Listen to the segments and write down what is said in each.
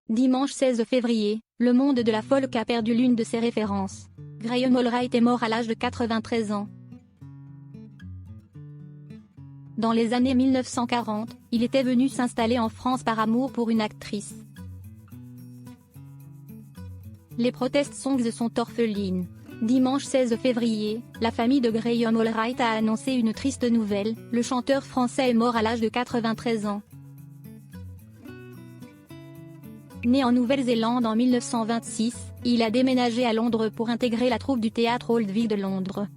Dimanche 16 février, le monde de la folk a perdu l'une de ses références. Graham Allwright est mort à l'âge de 93 ans. Dans les années 1940, il était venu s'installer en France par amour pour une actrice. Les Protest Songs sont orphelines. Dimanche 16 février, la famille de Graham Allwright a annoncé une triste nouvelle, le chanteur français est mort à l'âge de 93 ans. Né en Nouvelle-Zélande en 1926, il a déménagé à Londres pour intégrer la troupe du théâtre Old Vic de Londres.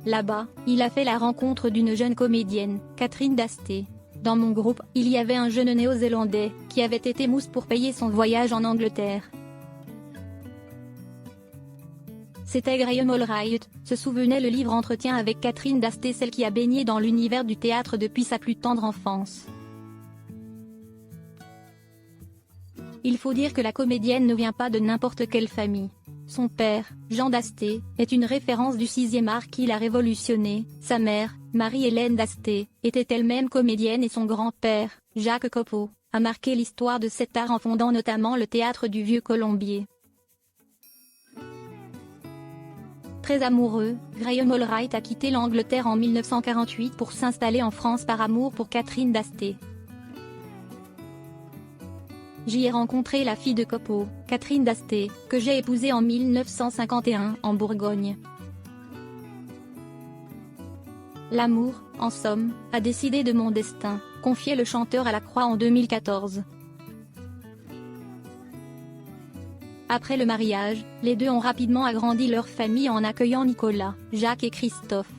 Là-bas, il a fait la rencontre d'une jeune comédienne, Catherine Dasté. Dans mon groupe, il y avait un jeune néo-zélandais, qui avait été mousse pour payer son voyage en Angleterre. C'était Graham Allwright, se souvenait le livre Entretien avec Catherine Dasté, celle qui a baigné dans l'univers du théâtre depuis sa plus tendre enfance. Il faut dire que la comédienne ne vient pas de n'importe quelle famille. Son père, Jean Dasté, est une référence du 6e art qui l'a révolutionné. Sa mère, Marie-Hélène Dasté, était elle-même comédienne et son grand-père, Jacques Copeau, a marqué l'histoire de cet art en fondant notamment le théâtre du Vieux Colombier. Très amoureux, Graham Allwright a quitté l'Angleterre en 1948 pour s'installer en France par amour pour Catherine Dasté. J'y ai rencontré la fille de Copeau, Catherine Dasté, que j'ai épousée en 1951 en Bourgogne. L'amour, en somme, a décidé de mon destin, confiait le chanteur à la Croix en 2014. Après le mariage, les deux ont rapidement agrandi leur famille en accueillant Nicolas, Jacques et Christophe.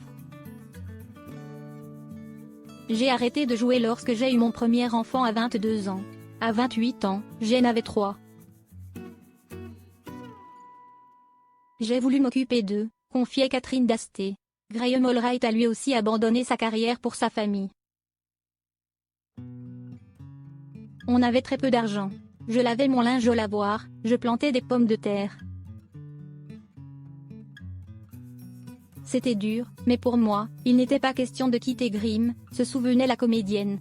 J'ai arrêté de jouer lorsque j'ai eu mon premier enfant à 22 ans. À 28 ans, j'en avais 3. J'ai voulu m'occuper d'eux, confiait Catherine Dasté. Graham Allwright a lui aussi abandonné sa carrière pour sa famille. On avait très peu d'argent. Je lavais mon linge au lavoir, je plantais des pommes de terre. C'était dur, mais pour moi, il n'était pas question de quitter Grimm, se souvenait la comédienne.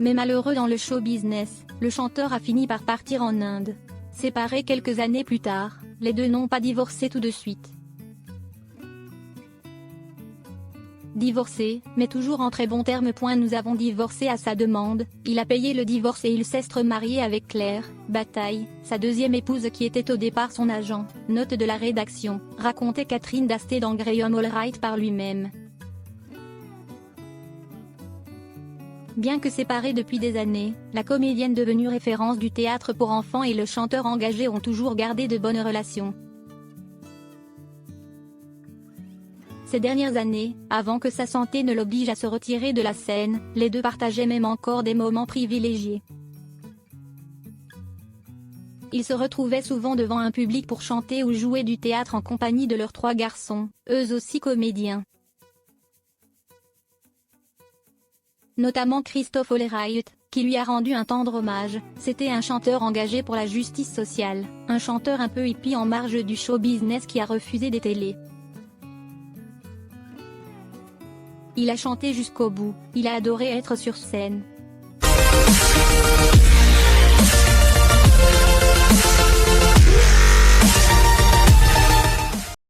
Mais malheureux dans le show business, le chanteur a fini par partir en Inde. Séparés quelques années plus tard, les deux n'ont pas divorcé tout de suite. Divorcés, mais toujours en très bons termes. Nous avons divorcé à sa demande, il a payé le divorce et il s'est remarié avec Claire Bataille, sa deuxième épouse qui était au départ son agent. Note de la rédaction, racontait Catherine Dasté dans Graham Allwright par lui-même. Bien que séparés depuis des années, la comédienne devenue référence du théâtre pour enfants et le chanteur engagé ont toujours gardé de bonnes relations. Ces dernières années, avant que sa santé ne l'oblige à se retirer de la scène, les deux partageaient même encore des moments privilégiés. Ils se retrouvaient souvent devant un public pour chanter ou jouer du théâtre en compagnie de leurs 3 garçons, eux aussi comédiens. Notamment Christophe Allwright, qui lui a rendu un tendre hommage. C'était un chanteur engagé pour la justice sociale, un chanteur un peu hippie en marge du show business qui a refusé des télés. Il a chanté jusqu'au bout, il a adoré être sur scène.